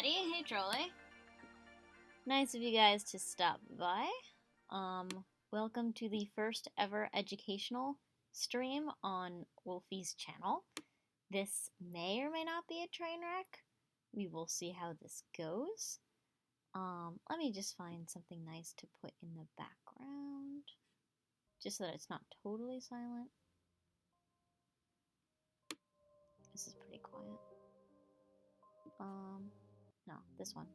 Maddie. Hey, Trolley. Nice of you guys to stop by. Welcome to the first ever educational stream on Wolfi's channel. This may or may not be a train wreck. We will see how this goes. Let me just find something nice to put in the background, just so that it's not totally silent. This is pretty quiet. No, this one.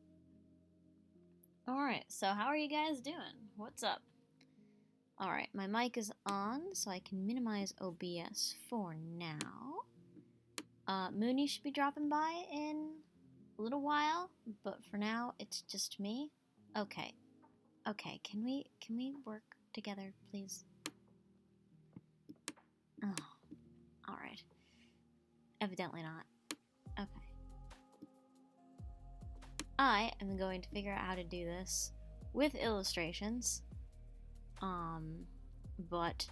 Alright, so how are you guys doing? What's up? Alright, my mic is on, so I can minimize OBS for now. Mooney should be dropping by in a little while, but for now, it's just me. Okay. Okay, can we work together, please? Oh, alright. Evidently not. Okay. I am going to figure out how to do this with illustrations. But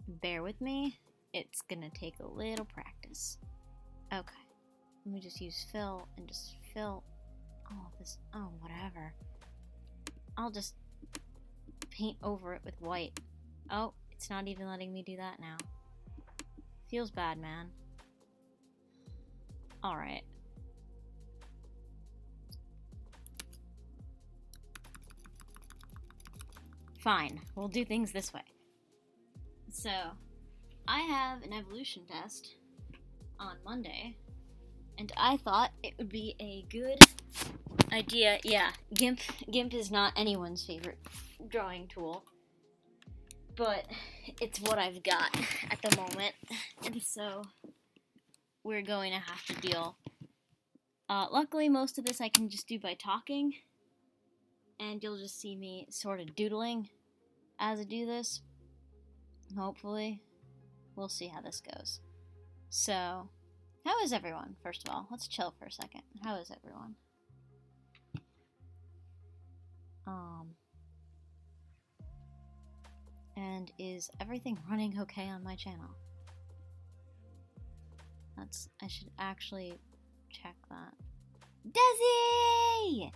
bear with me. It's gonna take a little practice. Okay. Let me just use fill and just fill all this. Oh, whatever. I'll just paint over it with white. Oh, it's not even letting me do that now. Feels bad, man. Alright. Fine, we'll do things this way. So, I have an evolution test on Monday, and I thought it would be a good idea. Yeah, GIMP is not anyone's favorite drawing tool, but it's what I've got at the moment, and so we're going to have to deal. Luckily, most of this I can just do by talking, and you'll just see me sort of doodling as I do this. Hopefully. We'll see how this goes. So, how is everyone, first of all? Let's chill for a second. How is everyone? And is everything running okay on my channel? I should actually check that. Desi!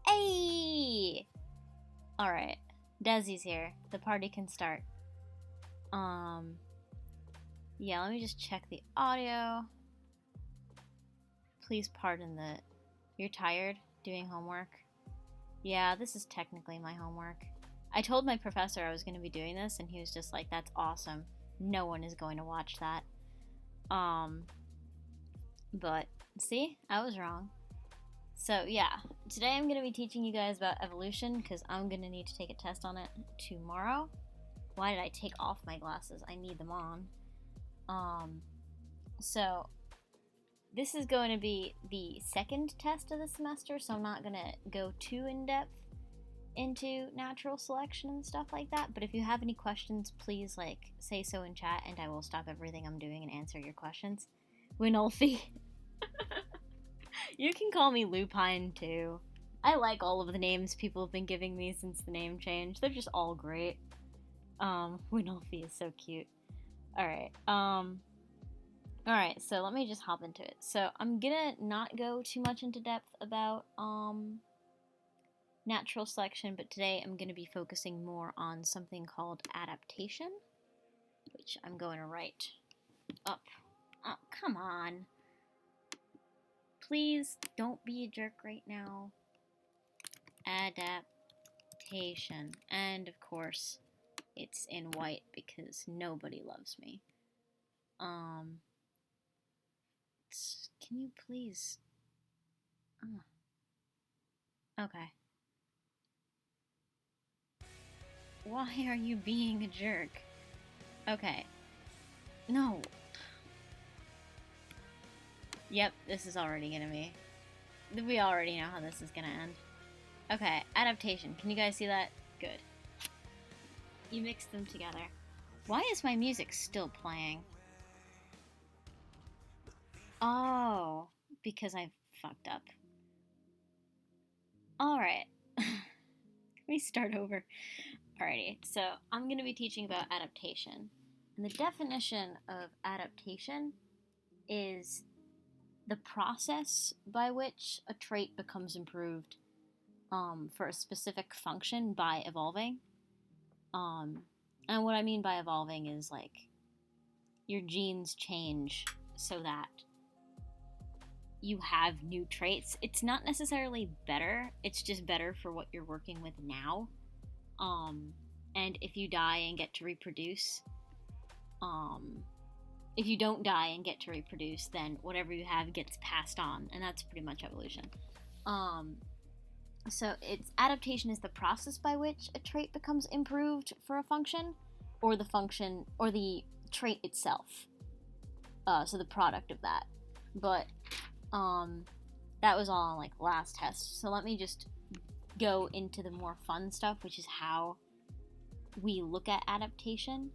Hey! Alright, Desi's here. The party can start. Yeah, let me just check the audio. Please pardon the... You're tired doing homework? Yeah, this is technically my homework. I told my professor I was going to be doing this, and he was just like, that's awesome. No one is going to watch that. But, see? I was wrong. So, yeah. Today I'm going to be teaching you guys about evolution, because I'm going to need to take a test on it tomorrow. Why did I take off my glasses? I need them on. So, this is going to be the second test of the semester, so I'm not going to go too in-depth into natural selection and stuff like that, but if you have any questions, please, say so in chat, and I will stop everything I'm doing and answer your questions. Winolfi. You can call me Lupine, too. I like all of the names people have been giving me since the name change. They're just all great. Winolfi is so cute. Alright, alright, so let me just hop into it. So, I'm gonna not go too much into depth about, natural selection, but today I'm gonna be focusing more on something called adaptation, which I'm going to write up. Oh, come on. Please, don't be a jerk right now. Adaptation. And, of course, it's in white because nobody loves me. Can you please... Okay. Why are you being a jerk? Okay. No. Yep, this is already gonna be... We already know how this is gonna end. Okay, adaptation. Can you guys see that? Good. You mixed them together. Why is my music still playing? Oh, because I fucked up. Alright. Can we start over? Alrighty, so I'm going to be teaching about adaptation. And the definition of adaptation is the process by which a trait becomes improved for a specific function by evolving. And what I mean by evolving is like your genes change so that you have new traits. It's not necessarily better, it's just better for what you're working with now. And if you die and get to reproduce, if you don't die and get to reproduce, then whatever you have gets passed on, and that's pretty much evolution. So it's adaptation is the process by which a trait becomes improved for a function, or the function, or the trait itself. So the product of that. But that was all on like last test. So let me just go into the more fun stuff, which is how we look at adaptation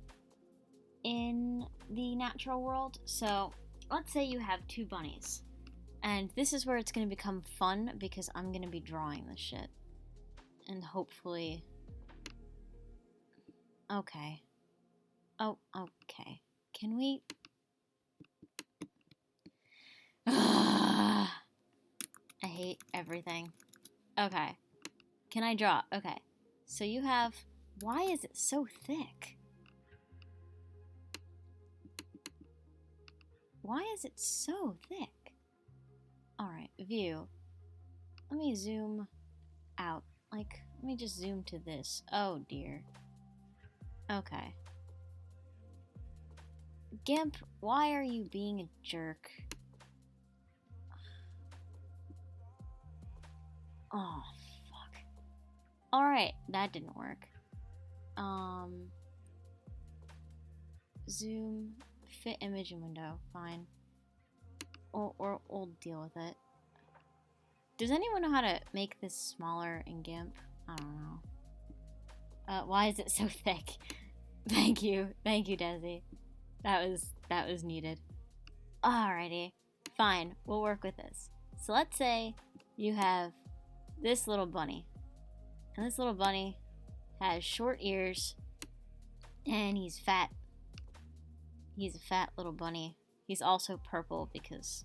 in the natural world. So let's say you have two bunnies. And this is where it's going to become fun because I'm going to be drawing this shit. And hopefully... Okay. Oh, okay. Can we... I hate everything. Okay. Can I draw? Okay. So you have... Why is it so thick? Why is it so thick? Alright, view. Let me zoom out. Like, let me just zoom to this. Oh dear. Okay. Gimp, why are you being a jerk? Oh, fuck. Alright, that didn't work. Zoom, fit image in window, fine. Or we'll deal with it. Does anyone know how to make this smaller in GIMP? I don't know. Why is it so thick? Thank you, Desi. That was needed. Alrighty, fine. We'll work with this. So let's say you have this little bunny, and this little bunny has short ears, and he's fat. He's a fat little bunny. He's also purple because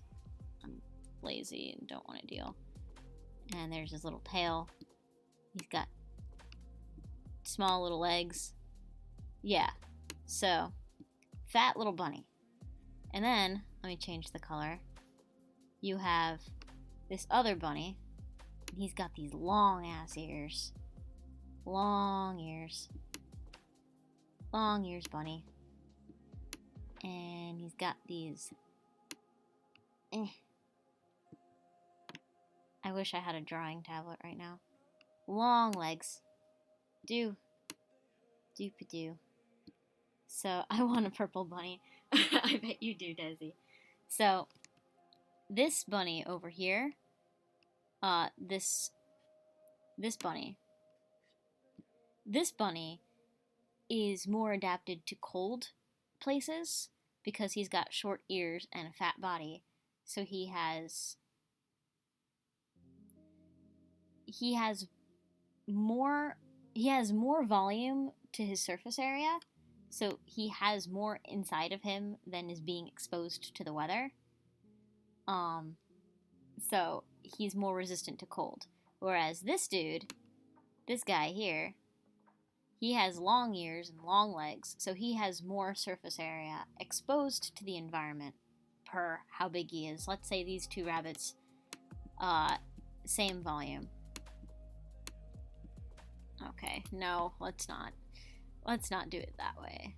I'm lazy and don't want to deal. And there's his little tail. He's got small little legs. Yeah. So, fat little bunny. And then, let me change the color. You have this other bunny. He's got these long ass ears. Long ears. Long ears, bunny. And he's got these... I wish I had a drawing tablet right now. Long legs. Doop-a-doo. So, I want a purple bunny. I bet you do, Desi. So, this bunny over here, this bunny is more adapted to cold places because he's got short ears and a fat body. So he has more volume to his surface area. So he has more inside of him than is being exposed to the weather. So he's more resistant to cold. Whereas this dude, this guy here, he has long ears and long legs, so he has more surface area exposed to the environment per how big he is. Let's say these two rabbits, same volume. Okay, no, let's not. Let's not do it that way.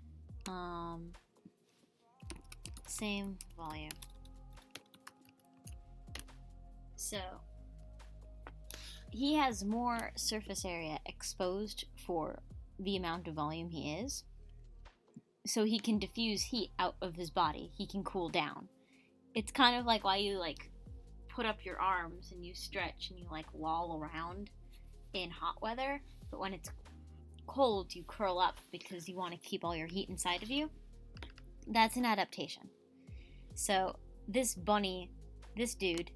Same volume. So, he has more surface area exposed for the amount of volume he is. So he can diffuse heat out of his body. He can cool down. It's kind of like why you like put up your arms and you stretch and you like loll around in hot weather, but when it's cold you curl up because you want to keep all your heat inside of you. That's an adaptation. So this bunny, this dude,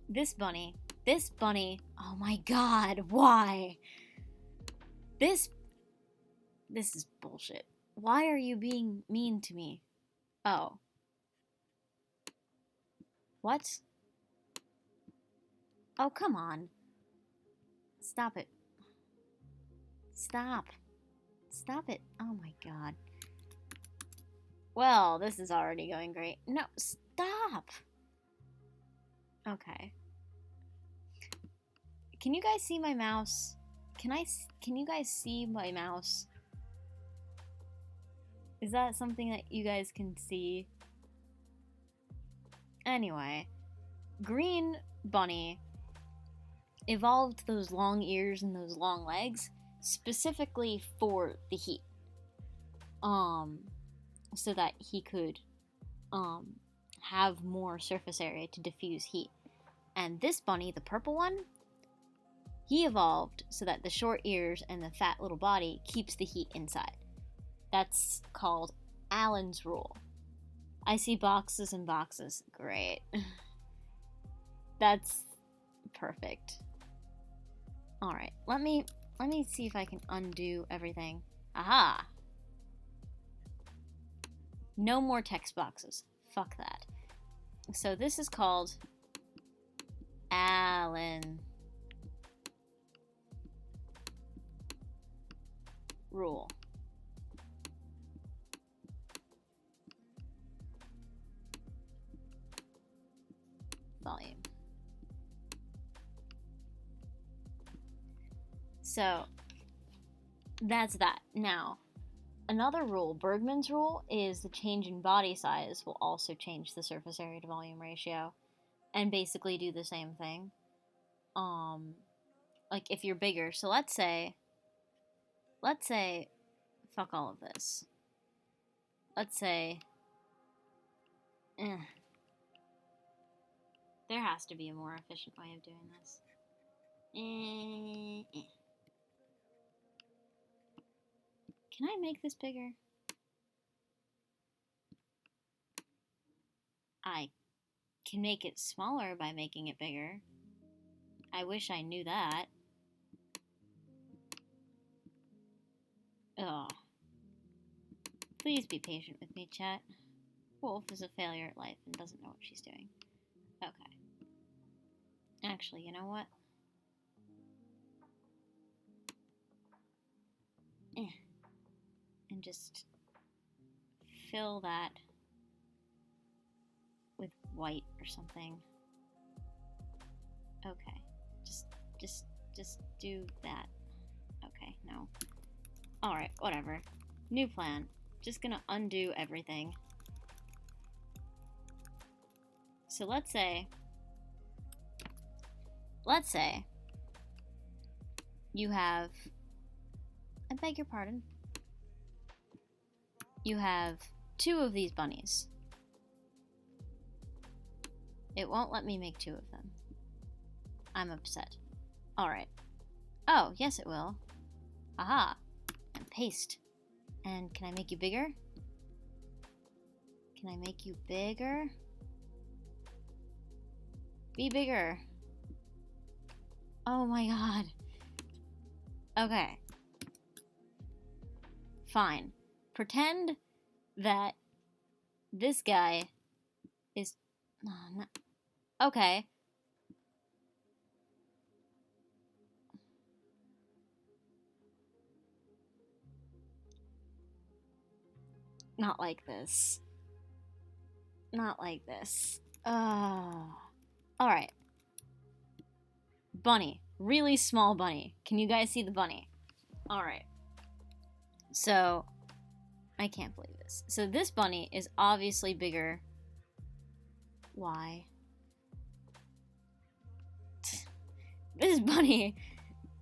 this bunny, oh my god, why? This is bullshit. Why are you being mean to me? Oh. What? Oh, come on. Stop it. Stop. Stop it. Oh my god. Well, this is already going great. No, stop! Okay. Can you guys see my mouse? Can you guys see my mouse? Is that something that you guys can see? Anyway, Green Bunny evolved those long ears and those long legs specifically for the heat. So that he could have more surface area to diffuse heat. And this bunny, the purple one, he evolved so that the short ears and the fat little body keeps the heat inside. That's called Allen's rule. I see boxes and boxes. Great. That's perfect. Alright, let me see if I can undo everything. Aha! No more text boxes. Fuck that. So this is called Allen rule. Volume. So that's that. Now, another rule, Bergman's rule, is the change in body size will also change the surface area to volume ratio and basically do the same thing. Like if you're bigger, so let's say, fuck all of this. Let's say, there has to be a more efficient way of doing this. Can I make this bigger? I can make it smaller by making it bigger. I wish I knew that. Ugh. Please be patient with me, chat. Wolf is a failure at life and doesn't know what she's doing. Okay. Actually, you know what? And just fill that with white or something. Okay. Just do that. Okay, no. Alright, whatever. New plan. Just gonna undo everything. So let's say you have, I beg your pardon, you have 2 of these bunnies. It won't let me make 2 of them. I'm upset. Alright. Oh, yes it will. Aha. And paste. And can I make you bigger? Can I make you bigger? Be bigger. Oh my god. Okay. Fine. Pretend that this guy is... Okay. Not like this. Not like this. Alright. Bunny. Really small bunny. Can you guys see the bunny? Alright. So, I can't believe this. So this bunny is obviously bigger. Why? This bunny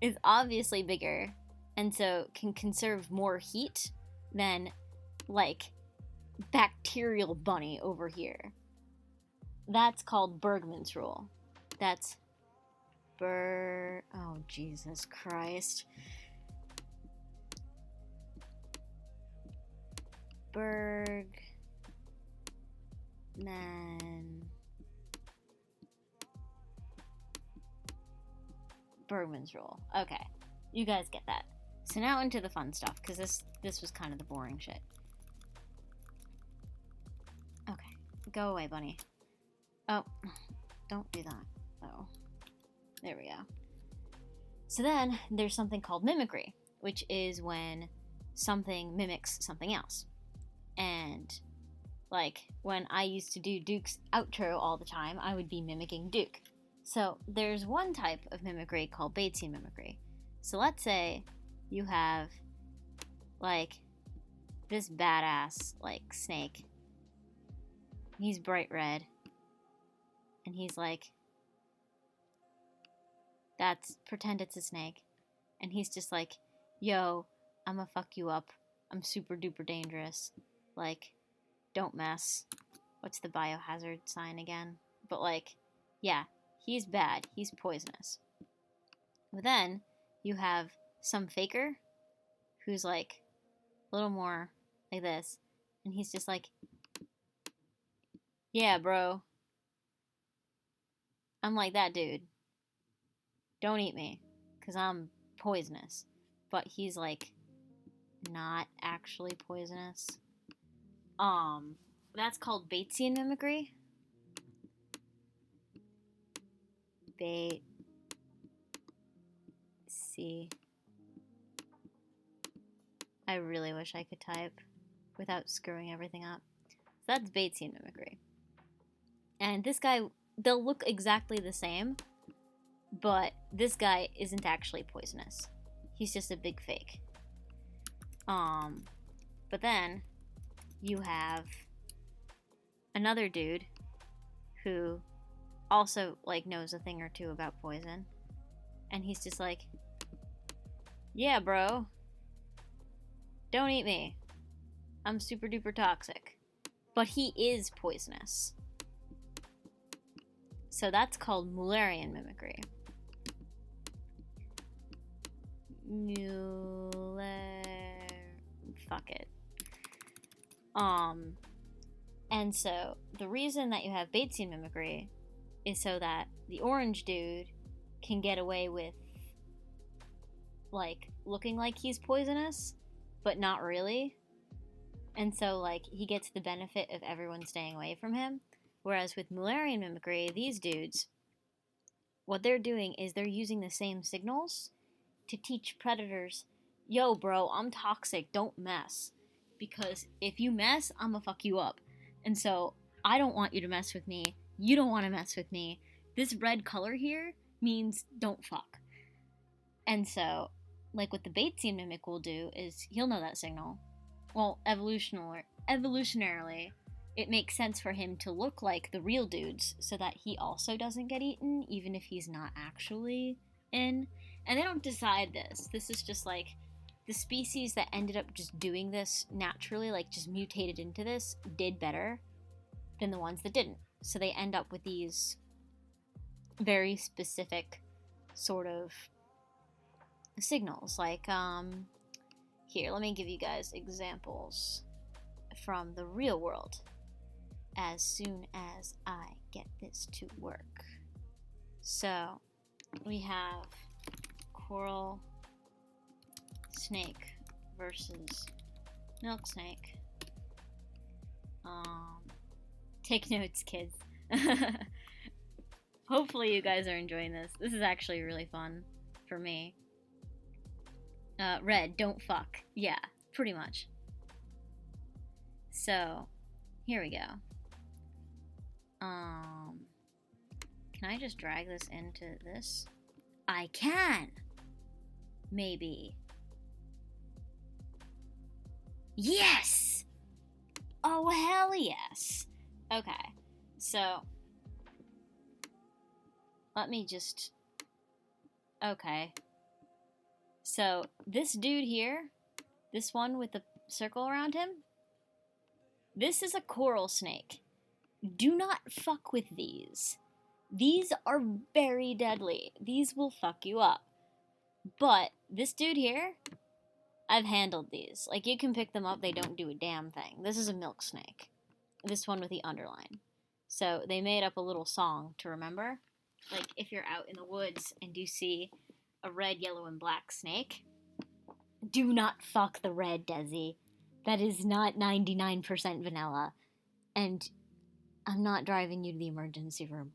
is obviously bigger, and so can conserve more heat than, like, bacterial bunny over here. That's called Bergman's rule. That's oh, Jesus Christ. Bergman. Bergman's rule. Okay. You guys get that. So now into the fun stuff, because this was kind of the boring shit. Okay. Go away, bunny. Oh, don't do that. Oh, there we go. So then there's something called mimicry, which is when something mimics something else. And like when I used to do Duke's outro all the time, I would be mimicking Duke. So there's one type of mimicry called Batesian mimicry. So let's say you have like this badass like snake. He's bright red. And he's like, pretend it's a snake. And he's just like, yo, I'ma fuck you up. I'm super duper dangerous. Like, don't mess. What's the biohazard sign again? But like, yeah, he's bad. He's poisonous. But then you have some faker who's like a little more like this. And he's just like, yeah, bro. I'm like that dude. Don't eat me, because I'm poisonous. But he's like not actually poisonous. That's called Batesian mimicry. See. I really wish I could type without screwing everything up. So that's Batesian mimicry. And this guy, they'll look exactly the same, but this guy isn't actually poisonous. He's just a big fake. But then you have another dude who also like knows a thing or two about poison, and he's just like, yeah, bro, don't eat me. I'm super duper toxic. But he is poisonous. So that's called Mullerian mimicry. Fuck it. And so the reason that you have Batesian mimicry is so that the orange dude can get away with like looking like he's poisonous, but not really. And so like he gets the benefit of everyone staying away from him. Whereas with Mullerian mimicry, these dudes, what they're doing is they're using the same signals to teach predators, yo bro, I'm toxic, don't mess. Because if you mess, I'ma fuck you up. And so I don't want you to mess with me. You don't want to mess with me. This red color here means don't fuck. And so, like what the Batesian mimic will do is he'll know that signal. Well, evolutionarily, it makes sense for him to look like the real dudes so that he also doesn't get eaten, even if he's not actually in. And they don't decide this. This is just like the species that ended up just doing this naturally, like just mutated into this, did better than the ones that didn't. So they end up with these very specific sort of signals. Like, here, let me give you guys examples from the real world as soon as I get this to work. So, we have coral snake versus milk snake. Take notes, kids. Hopefully you guys are enjoying this. This is actually really fun for me. Red, don't fuck. Yeah, pretty much. So, here we go. Can I just drag this into this? I can! Maybe. Yes! Oh, hell yes! Okay, so let me just... Okay. So, this dude here, this one with the circle around him, this is a coral snake. Do not fuck with these. These are very deadly. These will fuck you up. But this dude here, I've handled these. Like, you can pick them up, they don't do a damn thing. This is a milk snake. This one with the underline. So, they made up a little song to remember. Like, if you're out in the woods and you see a red, yellow, and black snake, do not fuck the red, Desi. That is not 99% vanilla. And I'm not driving you to the emergency room.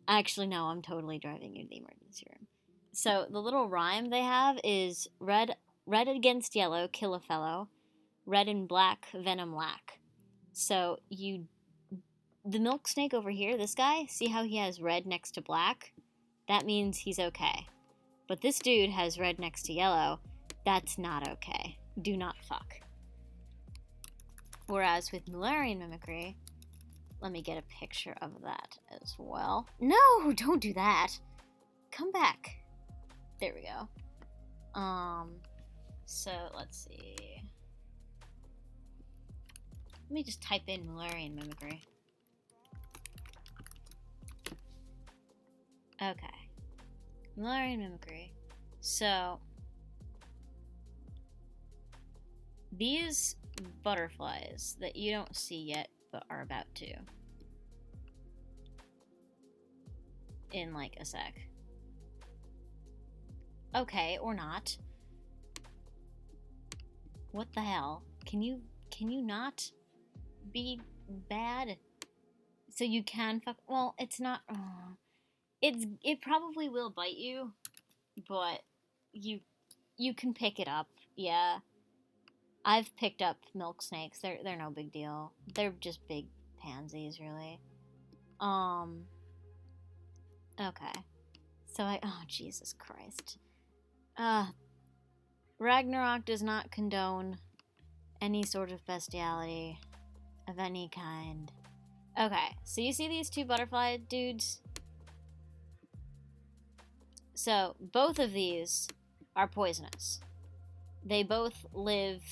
Actually, no, I'm totally driving you to the emergency room. So the little rhyme they have is red against yellow, kill a fellow. Red and black, venom lack. So the milk snake over here, this guy, see how he has red next to black? That means he's okay. But this dude has red next to yellow. That's not okay. Do not fuck. Whereas with Mullerian mimicry, let me get a picture of that as well. No, don't do that. Come back. There we go. So let's see. Let me just type in Mullerian mimicry. Okay. Mullerian mimicry. So these butterflies that you don't see yet but are about to in like a sec. Okay, or not. What the hell? Can you not be bad? So you can fuck. Well, it's not. It probably will bite you, but you can pick it up. Yeah, I've picked up milk snakes. They're no big deal. They're just big pansies, really. Okay. So oh Jesus Christ. Ragnarok does not condone any sort of bestiality of any kind. Okay, so you see these two butterfly dudes? So, both of these are poisonous. They both live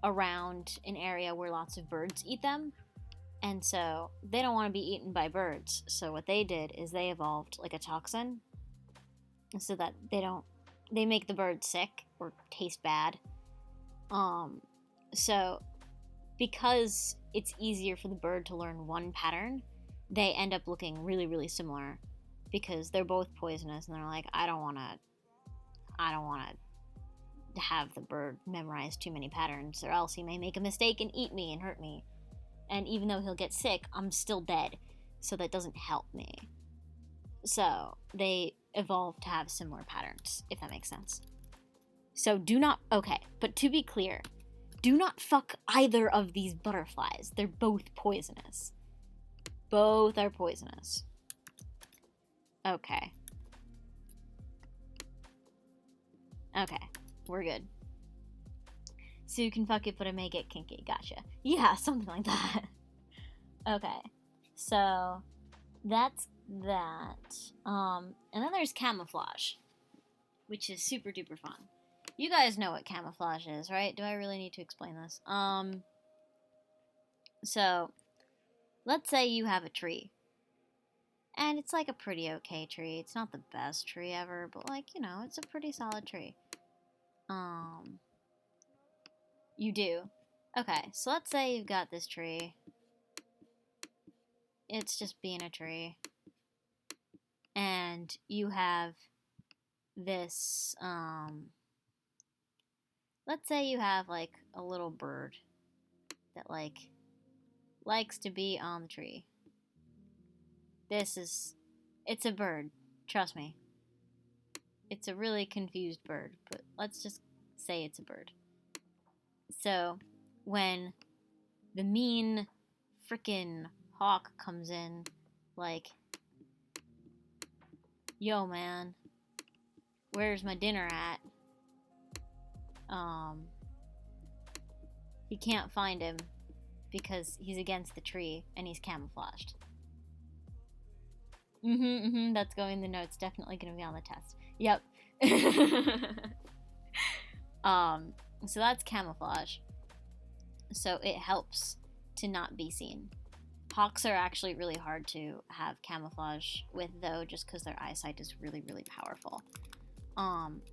around an area where lots of birds eat them, and so they don't want to be eaten by birds. So what they did is they evolved like a toxin so that they make the bird sick or taste bad. So because it's easier for the bird to learn one pattern, they end up looking really, really similar because they're both poisonous, and they're like, I don't want to have the bird memorize too many patterns, or else he may make a mistake and eat me and hurt me. And even though he'll get sick, I'm still dead, so that doesn't help me. So they evolved to have similar patterns, if that makes sense. So but to be clear, do not fuck either of these butterflies. They're both poisonous. Both are poisonous. Okay. Okay, we're good. So you can fuck it, but it may get kinky. Gotcha. Yeah, something like that. Okay, so that's that. And then there's camouflage, which is super duper fun. You guys know what camouflage is, right? Do I really need to explain this? So let's say you have a tree. And it's like a pretty okay tree. It's not the best tree ever, but like, it's a pretty solid tree. You do. Okay, so let's say you've got this tree. It's just being a tree. And you have this, let's say you have like a little bird that like likes to be on the tree. It's a bird, trust me. It's a really confused bird, but let's just say it's a bird. So, when the mean frickin' hawk comes in, like, yo man, where's my dinner at? He can't find him because he's against the tree and he's camouflaged. That's going in the notes. Definitely going to be on the test. Yep. So that's camouflage. So it helps to not be seen. Hawks are actually really hard to have camouflage with, though, just because their eyesight is really, really powerful.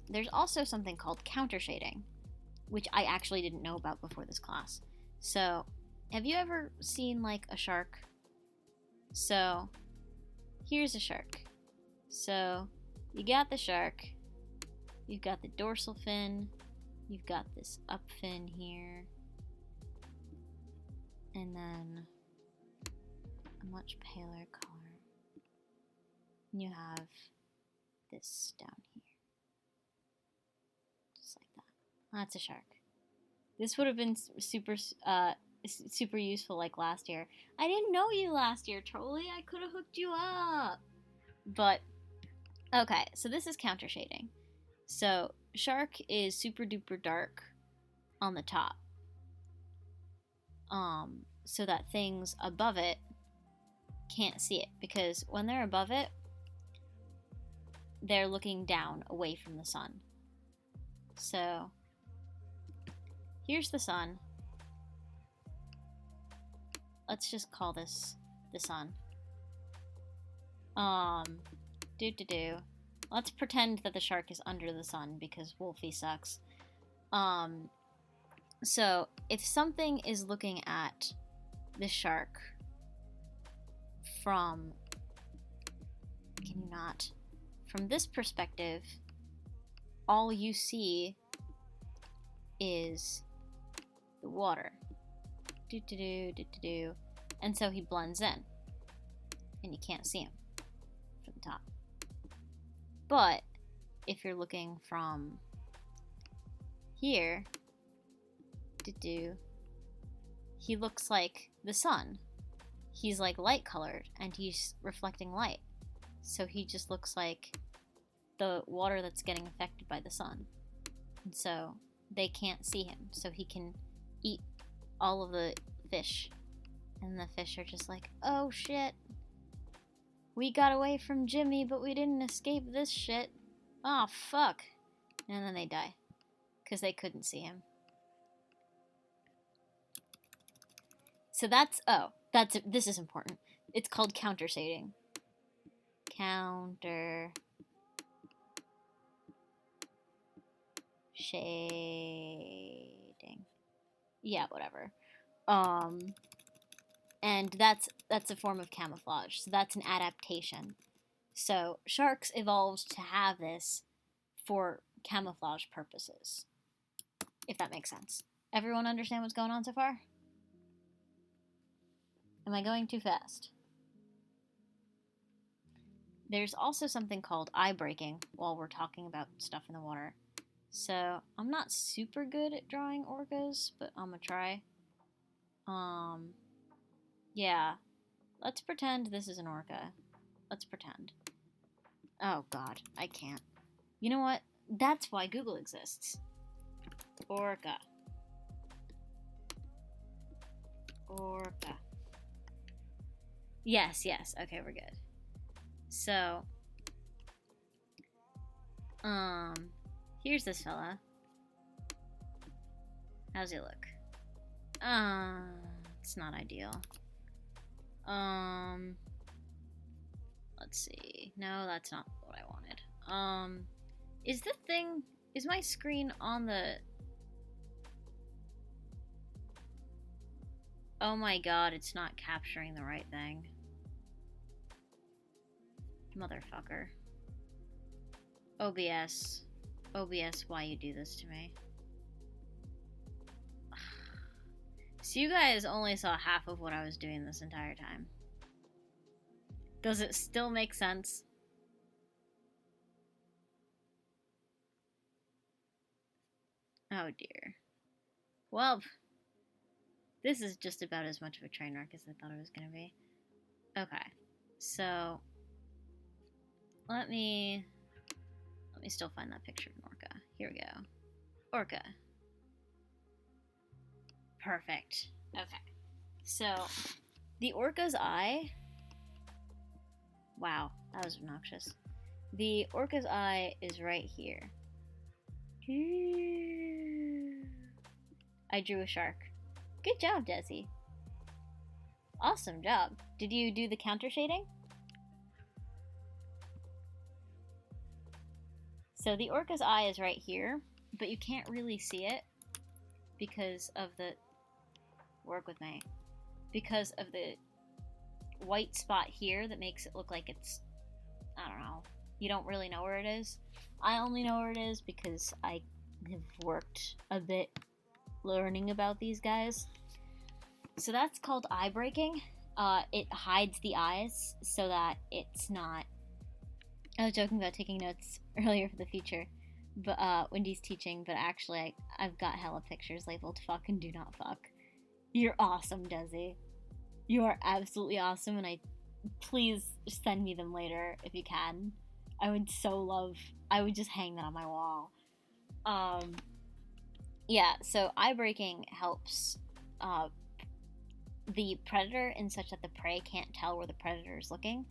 There's also something called counter shading, which I actually didn't know about before this class. So, have you ever seen, like, a shark? So, here's a shark. So, you got the shark, you've got the dorsal fin, you've got this up fin here, and then much paler color. And you have this down here. Just like that. That's a shark. This would have been super useful like last year. I didn't know you last year, Trolley. I could have hooked you up. But, okay, so this is counter shading. So, shark is super duper dark on the top. So that things above it can't see it. Because when they're above it, they're looking down away from the sun. So, here's the sun. Let's just call this the sun. Let's pretend that the shark is under the sun because Wolfi sucks. So if something is looking at the shark from, can you not? From this perspective, all you see is the water. And so he blends in. And you can't see him from the top. But if you're looking from here, he looks like the sun. He's like light colored and he's reflecting light. So he just looks like the water that's getting affected by the sun. And so they can't see him. So he can eat all of the fish. And the fish are just like, oh shit. We got away from Jimmy, but we didn't escape this shit. Oh, fuck. And then they die. Because they couldn't see him. So this is important. It's called counter shading. Counter shading. Yeah, whatever. And that's a form of camouflage. So that's an adaptation. So sharks evolved to have this for camouflage purposes. If that makes sense. Everyone understand what's going on so far? Am I going too fast? There's also something called eye breaking while we're talking about stuff in the water. So I'm not super good at drawing orcas, but I'm gonna try. Yeah. Let's pretend this is an orca. Let's pretend. Oh god, I can't. You know what? That's why Google exists. Orca. Orca. Yes. Okay, we're good. So, here's this fella. How's he look? It's not ideal. Let's see. No, that's not what I wanted. Is my screen on the... Oh my god, it's not capturing the right thing. Motherfucker. OBS. OBS, why you do this to me? So you guys only saw half of what I was doing this entire time. Does it still make sense? Oh dear. Well, this is just about as much of a train wreck as I thought it was gonna be. Okay, so let me still find that picture of an orca. Here we go. Orca. Perfect. Okay. So, the orca's eye... Wow, that was obnoxious. The orca's eye is right here. I drew a shark. Good job, Desi. Awesome job. Did you do the counter shading? So the orca's eye is right here, but you can't really see it because of the... Work with me. Because of the white spot here that makes it look like it's... I don't know. You don't really know where it is. I only know where it is because I have worked a bit learning about these guys. So that's called eye breaking, it hides the eyes so that it's not. I was joking about taking notes earlier for the future, but Wendy's teaching, but actually I've got hella pictures labeled "fuck" and "do not fuck." You're awesome, Desi. You are absolutely awesome, and please send me them later if you can. I would so love. I would just hang that on my wall. Yeah. So eye breaking helps the predator in such that the prey can't tell where the predator is looking.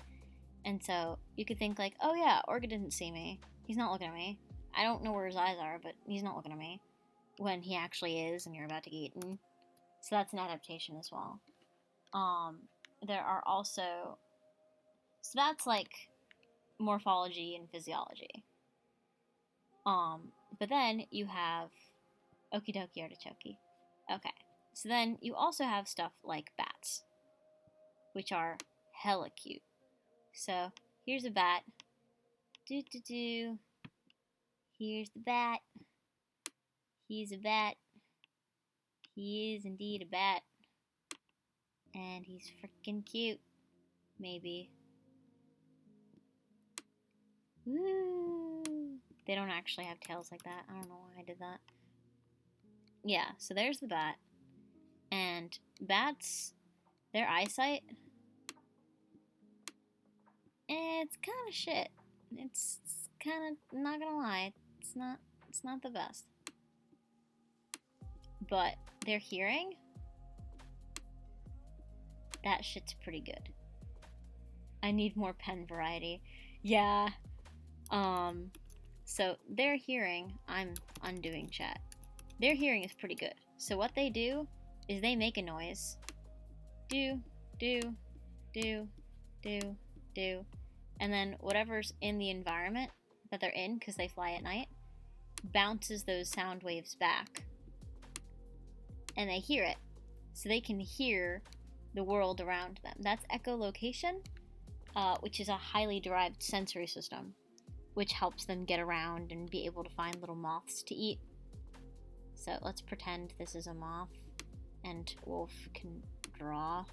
And so you could think like, oh yeah, Orca didn't see me. He's not looking at me. I don't know where his eyes are, but he's not looking at me. When he actually is, and you're about to get eaten. So that's an adaptation as well. There are also... So that's like morphology and physiology. But then you have... Okie dokie artichoke. Okay. So then you also have stuff like bats, which are hella cute. So here's a bat. Do. Here's the bat. He's a bat. He is indeed a bat. And he's freaking cute. Maybe. Woo! They don't actually have tails like that. I don't know why I did that. Yeah, so there's the bat. And bats, their eyesight, it's kind of shit. It's kind of, not gonna lie, it's not the best. But their hearing, that shit's pretty good. I need more pen variety. Yeah. So their hearing, I'm undoing chat. Their hearing is pretty good. So what they do is they make a noise. Do. And then whatever's in the environment that they're in, because they fly at night, bounces those sound waves back. And they hear it. So they can hear the world around them. That's echolocation, which is a highly derived sensory system, which helps them get around and be able to find little moths to eat. So let's pretend this is a moth, and Wolf can draw.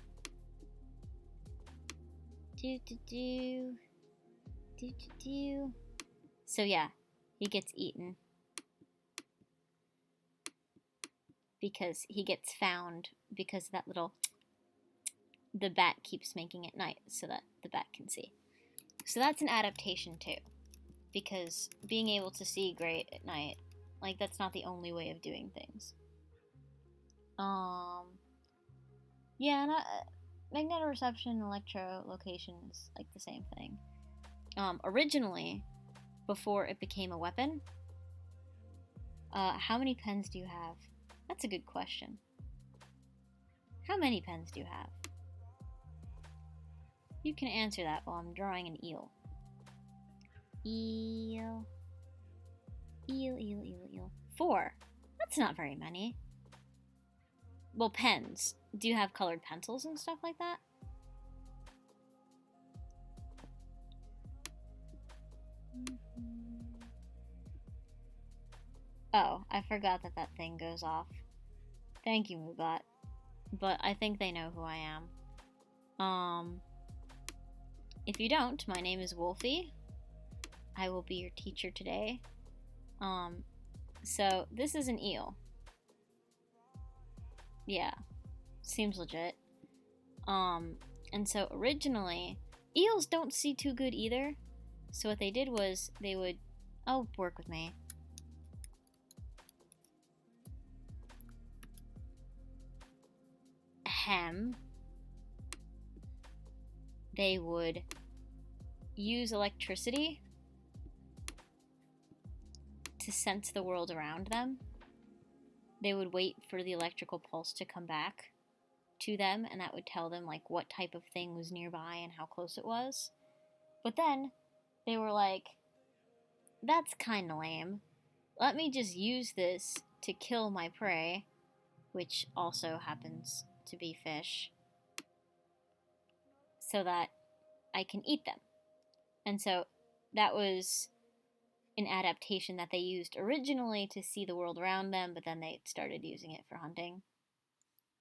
Do. So yeah, he gets eaten. Because he gets found because that little... The bat keeps making at night so that the bat can see. So that's an adaptation too. Because being able to see great at night, like, that's not the only way of doing things. Yeah, magnetoreception and electrolocation is like the same thing. Originally, before it became a weapon, how many pens do you have? That's a good question. How many pens do you have? You can answer that while I'm drawing an eel. Eel. 4. That's not very many. Well, pens. Do you have colored pencils and stuff like that? Oh, I forgot that thing goes off. Thank you, Moobot. But I think they know who I am. If you don't, my name is Wolfi. I will be your teacher today. So this is an eel. Yeah, seems legit. And so originally, eels don't see too good either. So what they did was they would... Oh, work with me. They would use electricity to sense the world around them. They would wait for the electrical pulse to come back to them, and that would tell them like what type of thing was nearby and how close it was. But then they were like, that's kind of lame. Let me just use this to kill my prey, which also happens to be fish, so that I can eat them. And so that was an adaptation that they used originally to see the world around them, but then they started using it for hunting.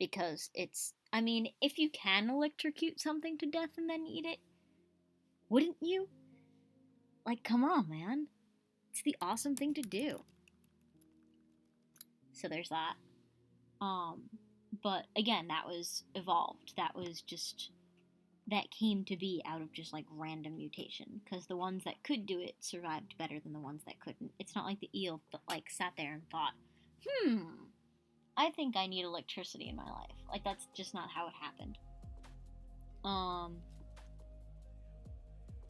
because it's, I mean, if you can electrocute something to death and then eat it, wouldn't you? Like, come on, man. It's the awesome thing to do. So there's that. But again, that was evolved. That came to be out of just like random mutation, because the ones that could do it survived better than the ones that couldn't. It's not like the eel like sat there and thought, I think I need electricity in my life. Like, that's just not how it happened.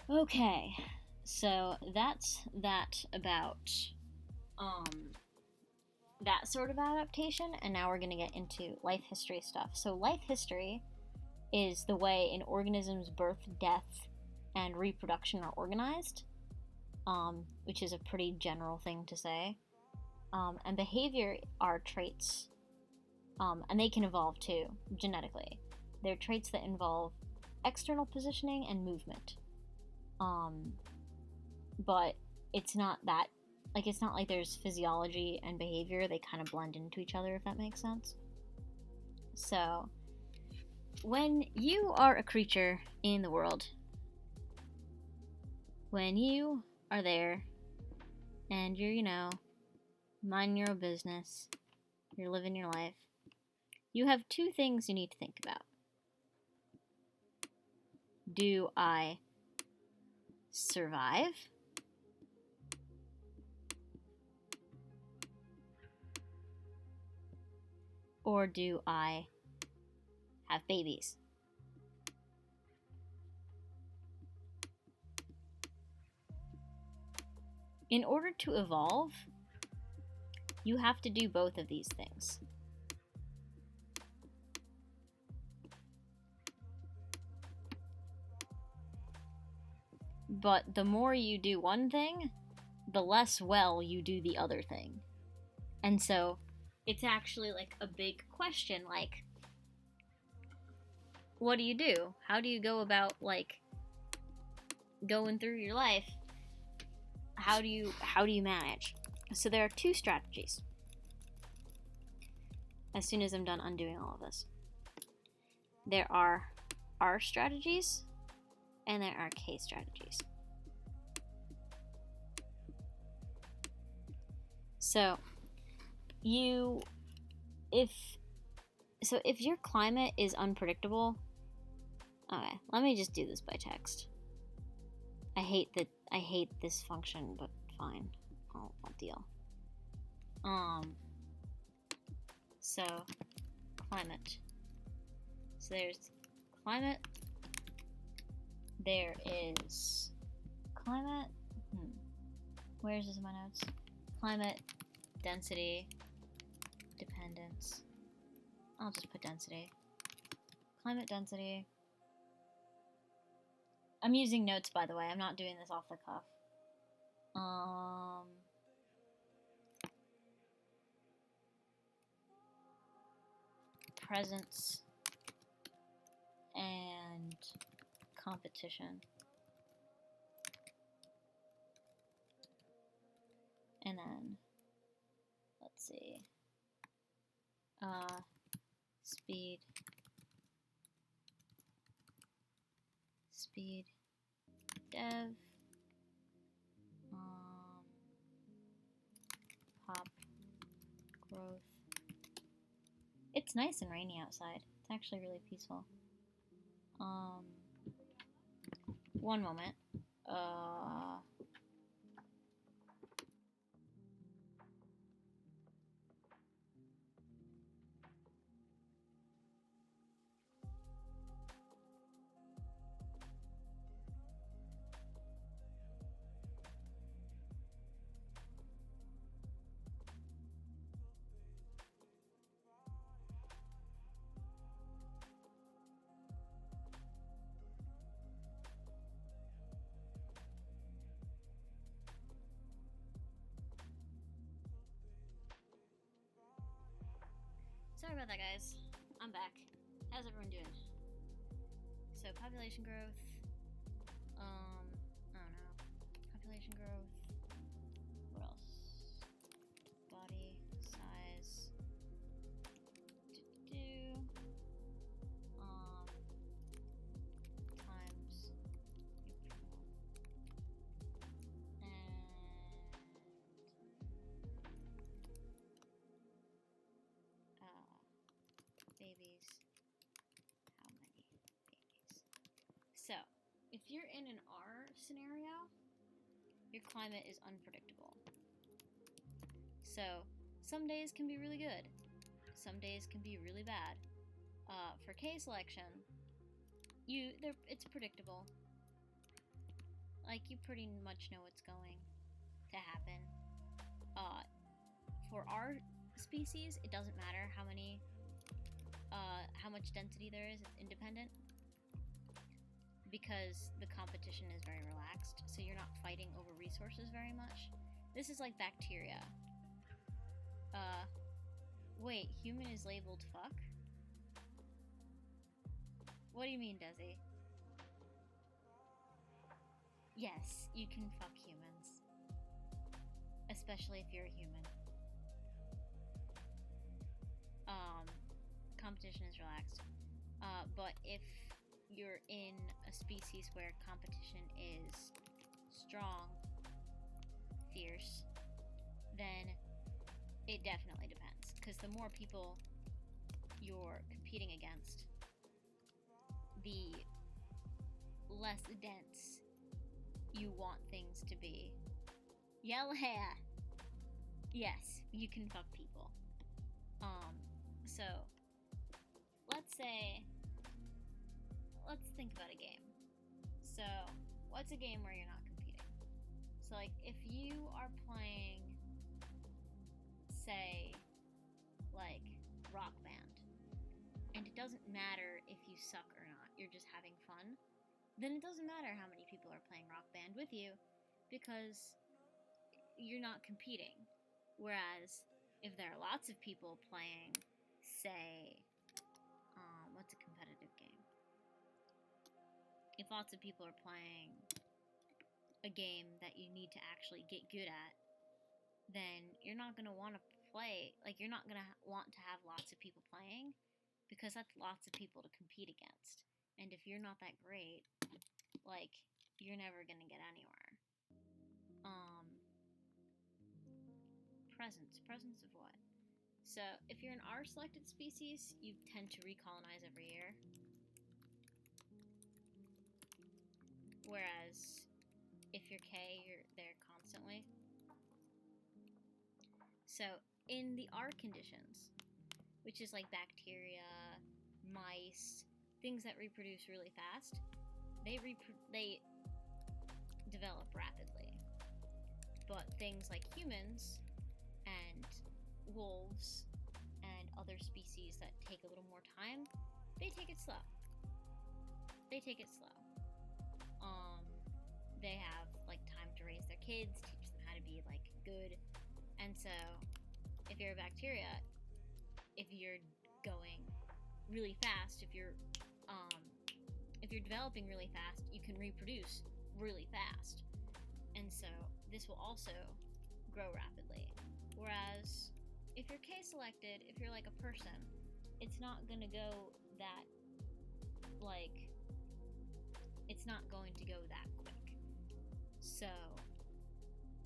Okay, so that's that about that sort of adaptation, and now we're going to get into life history stuff. So life history is the way an organism's birth, death, and reproduction are organized, which is a pretty general thing to say. And behavior are traits, and they can evolve too, genetically. They're traits that involve external positioning and movement. But it's not that, like, it's not like there's physiology and behavior. They kind of blend into each other, if that makes sense. So, when you are a creature in the world, when you are there and you're, minding your own business, you're living your life, you have two things you need to think about. Do I survive? Or do I have babies? In order to evolve, you have to do both of these things. But the more you do one thing, the less well you do the other thing. And so, it's actually like a big question, like, what do you do? How do you go about, like, going through your life? How do you manage? So there are two strategies. As soon as I'm done undoing all of this. There are R strategies, and there are K strategies. So, if your climate is unpredictable, okay, let me just do this by text. I hate this function, but fine, I'll deal. So climate. So there's climate. There is climate. Where is this in my notes? Climate, density, dependence. I'll just put density. Climate density. I'm using notes, by the way. I'm not doing this off the cuff. Presence and competition. And then, let's see, speed, dev, pop, growth. It's nice and rainy outside. It's actually really peaceful. One moment. Sorry about that, guys. I'm back. How's everyone doing? So, population growth. I don't know. Population growth. What else? Body size. in an R scenario, your climate is unpredictable. So, some days can be really good. Some days can be really bad. For K selection, it's predictable. Like, you pretty much know what's going to happen. For our species, it doesn't matter how much density there is. It's independent because the competition is very relaxed, so you're not fighting over resources very much. This is like bacteria. Wait, human is labeled fuck? What do you mean, Desi? Yes, you can fuck humans. Especially if you're a human. Competition is relaxed. But if you're in a species where competition is strong, fierce, then it definitely depends. Because the more people you're competing against, the less dense you want things to be. Yell hair! Yes, you can fuck people. So, let's think about a game. So, what's a game where you're not competing? So, like, if you are playing, say, like, Rock Band, and it doesn't matter if you suck or not, you're just having fun, then it doesn't matter how many people are playing Rock Band with you, because you're not competing. Whereas, if there are lots of people playing, say, what's a competitive game? If lots of people are playing a game that you need to actually get good at, then you're not going to want to play, like, you're not going to want to have lots of people playing, because that's lots of people to compete against. And if you're not that great, like, you're never going to get anywhere. Presence of what? So, if you're an R-selected species, you tend to recolonize every year. Whereas, if you're K, you're there constantly. So, in the R conditions, which is like bacteria, mice, things that reproduce really fast, they develop rapidly. But things like humans and wolves and other species that take a little more time, they take it slow. They have like time to raise their kids, teach them how to be like good. And so if you're a bacteria, if you're going really fast, if you're developing really fast, you can reproduce really fast. And so this will also grow rapidly. Whereas if you're K selected, if you're like a person, it's not going to go that, like, it's not going to go that quick. So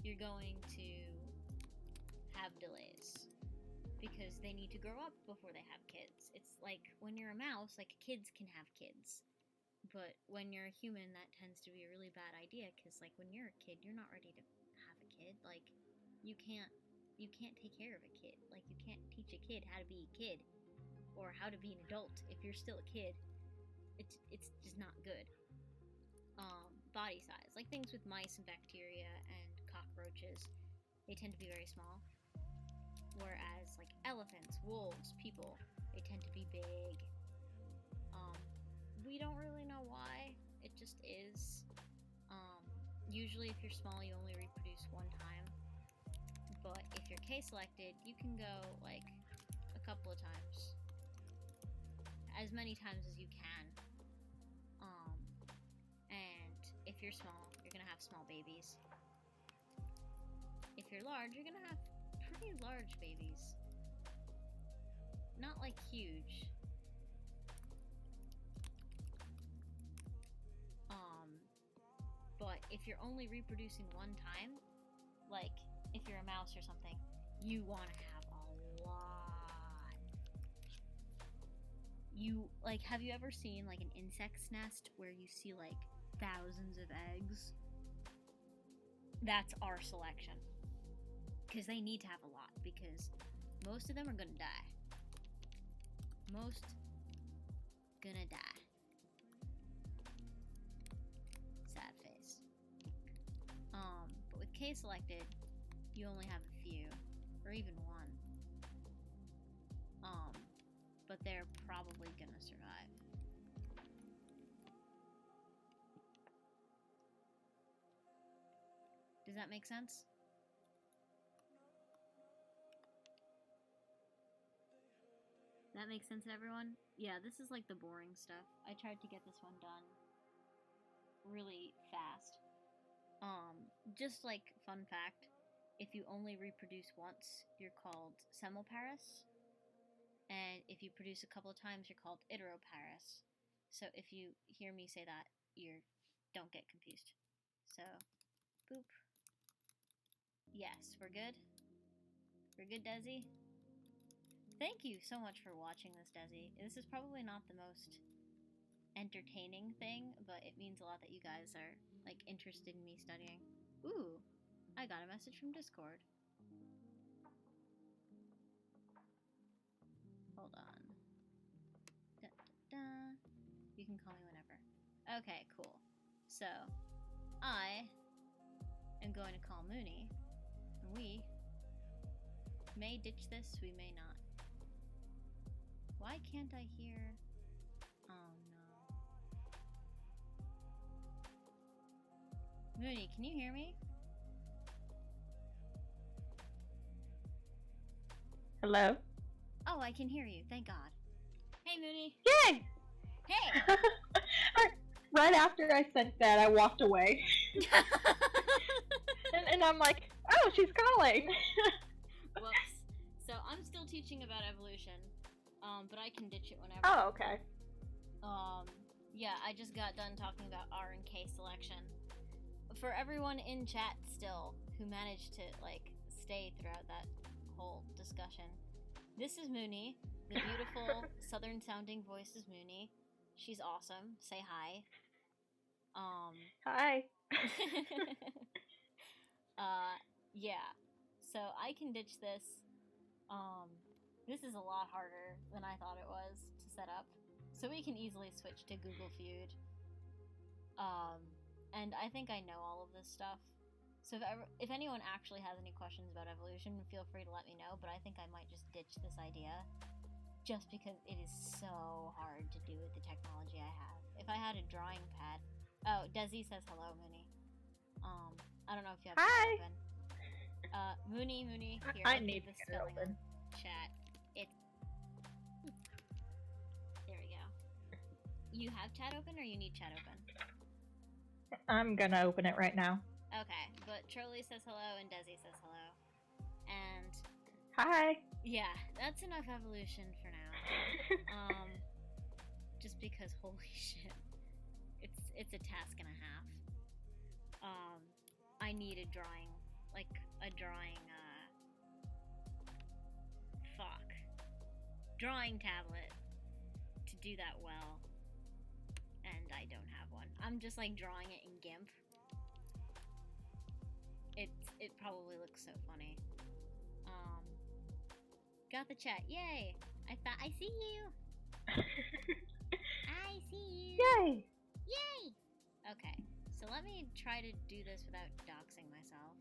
you're going to have delays because they need to grow up before they have kids. It's like when you're a mouse, like, kids can have kids. But when you're a human, that tends to be a really bad idea, because, like, when you're a kid, you're not ready to have a kid. Like, you can't take care of a kid. Like, you can't teach a kid how to be a kid or how to be an adult if you're still a kid. It's just not good. Body size, like things with mice and bacteria and cockroaches, they tend to be very small. Whereas, like, elephants, wolves, people, they tend to be big. We don't really know why. It just is. Usually if you're small, you only reproduce one time. But if you're K-selected, you can go, like, a couple of times. As many times as you can. And if you're small, you're gonna have small babies. If you're large, you're gonna have pretty large babies. Not, like, huge. But if you're only reproducing one time, like, if you're a mouse or something, you want to have a lot. Have you ever seen, like, an insect's nest where you see, like, thousands of eggs, that's our selection. Because they need to have a lot, because most of them are gonna die. Most gonna die. Sad face. But with K selected, you only have a few, or even one. But they're probably gonna survive. Does that make sense? That makes sense to everyone? Yeah, this is like the boring stuff. I tried to get this one done really fast. Just like fun fact, if you only reproduce once, you're called semoparous. And if you produce a couple of times, you're called iteroparous. So if you hear me say that, don't get confused. So, boop. Yes, we're good? We're good, Desi? Thank you so much for watching this, Desi. This is probably not the most entertaining thing, but it means a lot that you guys are, like, interested in me studying. Ooh, I got a message from Discord. Hold on. Da, da, da. You can call me whenever. Okay, cool. So, I am going to call Mooney. We may ditch this, we may not. Why can't I hear? Oh no. Mooney, can you hear me? Hello? Oh, I can hear you, thank God. Hey, Mooney. Yay! Hey! Right after I sent that, I walked away. and I'm like, oh, she's calling. Whoops. So I'm still teaching about evolution, but I can ditch it whenever. Oh, okay. Yeah, I just got done talking about R and K selection. For everyone in chat still who managed to, like, stay throughout that whole discussion, this is Mooney. The beautiful southern-sounding voice is Mooney. She's awesome. Say hi. Hi. Yeah. So I can ditch this. This is a lot harder than I thought it was to set up. So we can easily switch to Google Feud. And I think I know all of this stuff. So if anyone actually has any questions about evolution, feel free to let me know, but I think I might just ditch this idea. Just because it is so hard to do with the technology I have. If I had a drawing pad... Oh, Desi says hello, Mooney. I don't know if you have Hi. chat open. Mooney, here, I I'll need the to spelling open. chat. There we go. You have chat open or you need chat open? I'm gonna open it right now. Okay, but Charlie says hello and Desi says hello. And... Hi. Yeah, that's enough evolution for now. Just because, holy shit, it's a task and a half. I need a drawing, drawing tablet to do that well, and I don't have one. I'm just, like, drawing it in GIMP. It probably looks so funny. Got the chat. Yay! I see you! I see you! Yay! Yay! Okay, so let me try to do this without doxing myself.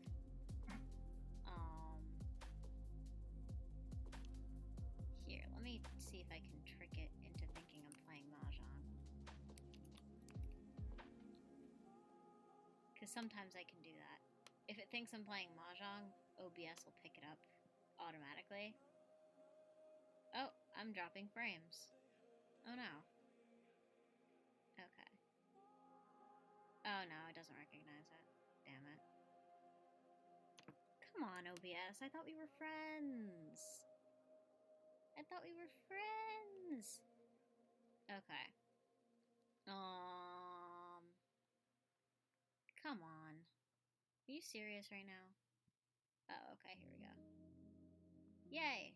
Here, let me see if I can trick it into thinking I'm playing Mahjong. Because sometimes I can do that. If it thinks I'm playing Mahjong, OBS will pick it up automatically. Oh, I'm dropping frames. Oh no. Okay. Oh no, it doesn't recognize it. Damn it. Come on, OBS. I thought we were friends. I thought we were friends. Okay. Come on. Are you serious right now? Oh, okay, here we go. Yay!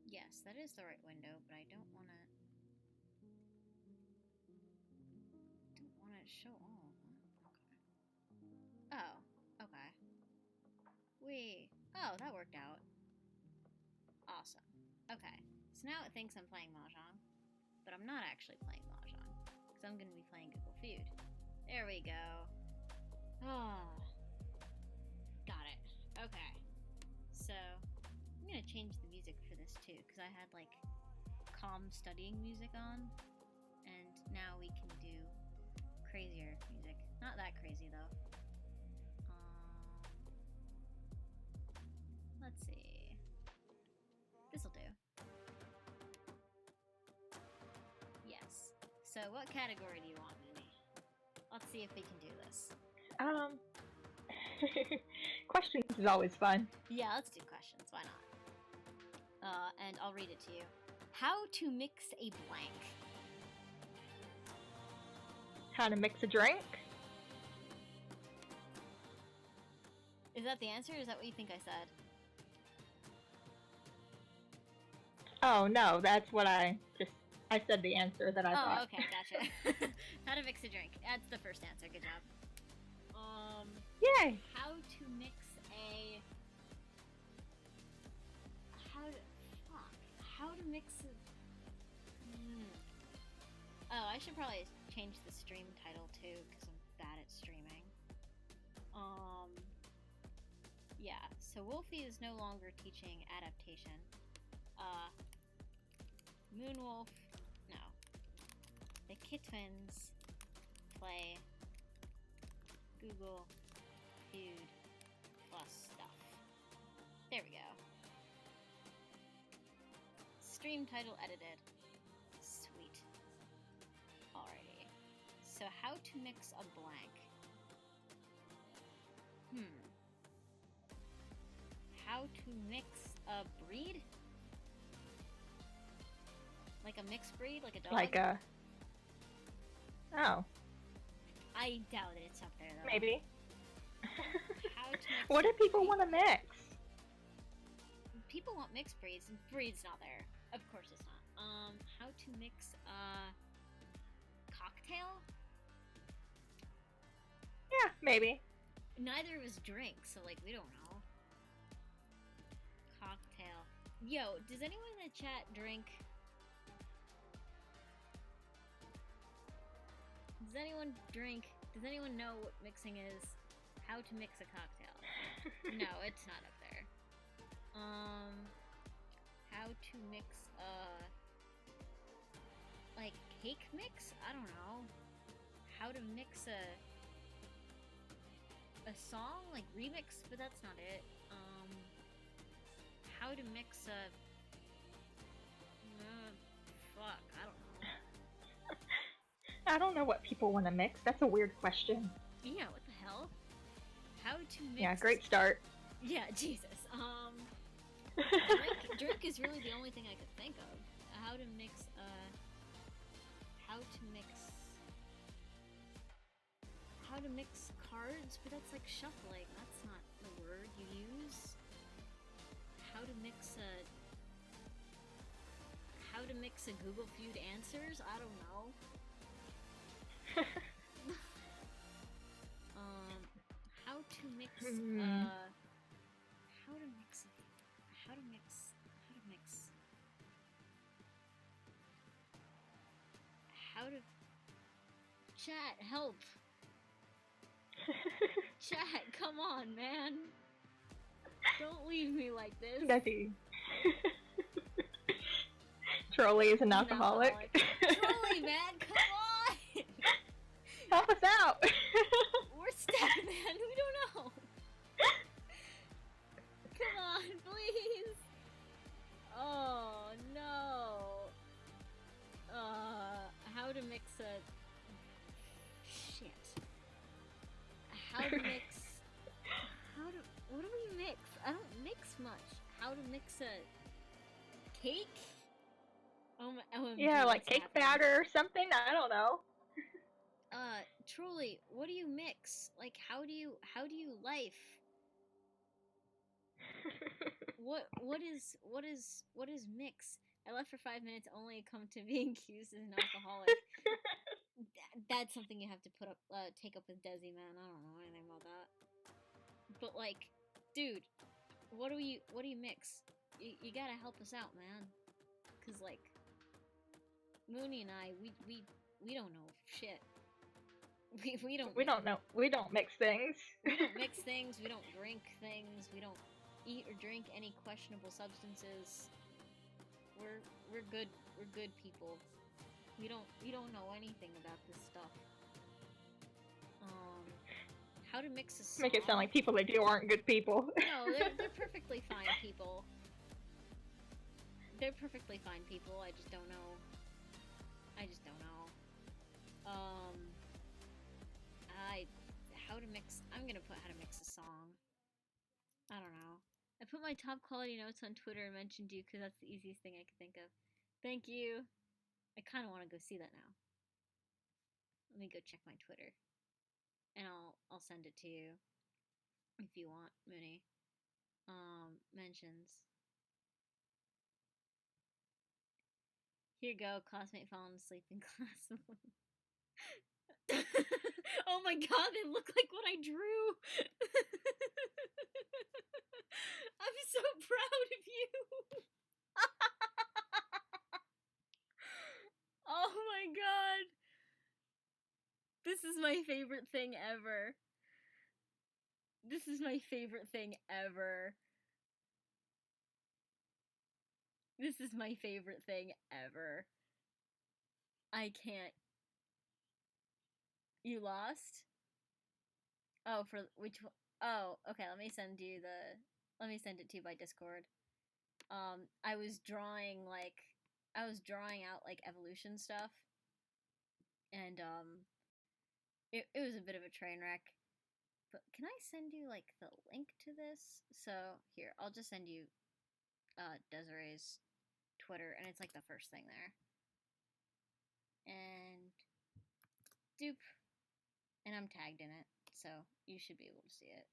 Yes. Yes, that is the right window, but I don't want to show all. Okay. Oh, okay. Oh, that worked out. Awesome. Okay. So now it thinks I'm playing Mahjong, but I'm not actually playing Mahjong, because I'm going to be playing Google Feud. There we go. Ah. Got it. Okay. So, I'm going to change the music for this too, because I had like calm studying music on, and now we can do crazier music. Not that crazy though. Let's see. This'll do. Yes. So what category do you want, Mimi? Let's see if we can do this. Questions is always fun. Yeah, let's do questions. Why not? And I'll read it to you. How to mix a blank. How to mix a drink? Is that the answer? Is that what you think I said? Oh, no, that's what I said the answer that I thought. Oh, okay, gotcha. How to mix a drink. That's the first answer. Good job. Yay! How to mix a... How to mix a... Oh, I should probably change the stream title too, because I'm bad at streaming. Yeah, so Wolfi is no longer teaching adaptation. Moonwolf, no. The Kitwins play Google Feud plus stuff. There we go. Stream title edited. Sweet. Alrighty. So how to mix a blank. How to mix a breed? Like a mixed breed? Like a dog? Like a... Oh. I doubt it's up there though. Maybe. How to mix What do people want to mix? People want mixed breeds, and breed's not there. Of course it's not. How to mix a cocktail? Yeah, maybe. Neither of us drink, so like we don't know. Cocktail. Yo, does anyone in the chat drink? Does anyone drink? Does anyone know what mixing is? How to mix a cocktail? No, it's not up there. How to mix like cake mix? I don't know. How to mix a song, like remix, but that's not it. How to mix a fuck, I don't know. I don't know what people want to mix. That's a weird question. Yeah, what the hell? How to mix... Yeah, great start. Yeah, Jesus. Drink is really the only thing I could think of. How to mix, How to mix cards? But that's like shuffling. That's not the word you use. How to mix a Google Feud answers? I don't know. How to mix chat, help. Chat, come on, man. Don't leave me like this. Desi. Trolley is an alcoholic. Trolley, man, come on! Help us out! We're stuck, man. We don't know. Come on, please. Oh no. How to mix a shit. How to mix. What do we mix? I don't mix much. How to mix a cake? Oh, yeah, like cake batter or something. I don't know. Truly, what do you mix? Like, how do you life? what is mix? I left for 5 minutes, only come to being accused as an alcoholic. That's something you have to take up with Desi, man. I don't know anything about that. But like, dude, what do you mix? You gotta help us out, man. Cause like, Mooney and I, we don't know shit. We don't know. We don't mix things. We don't mix things. We don't drink things. We don't eat or drink any questionable substances. We're good people. We don't know anything about this stuff. How to mix a song. Make it sound like people that do aren't good people. No, they're perfectly fine people. They're perfectly fine people. I just don't know. I'm gonna put how to mix a song. I don't know. I put my top quality notes on Twitter and mentioned you because that's the easiest thing I could think of. Thank you. I kind of want to go see that now. Let me go check my Twitter, and I'll send it to you if you want, Mooney. Mentions. Here you go, classmate falling asleep in class. Oh my god, they look like what I drew! I'm so proud of you! Oh my god! This is my favorite thing ever. This is my favorite thing ever. This is my favorite thing ever. I can't. You lost? Oh, for which one? Oh, okay, let me send it to you by Discord. I was drawing out like evolution stuff. And it was a bit of a train wreck. But can I send you like the link to this? So here, I'll just send you Desiree's Twitter, and it's like the first thing there. And doop. And I'm tagged in it, so you should be able to see it.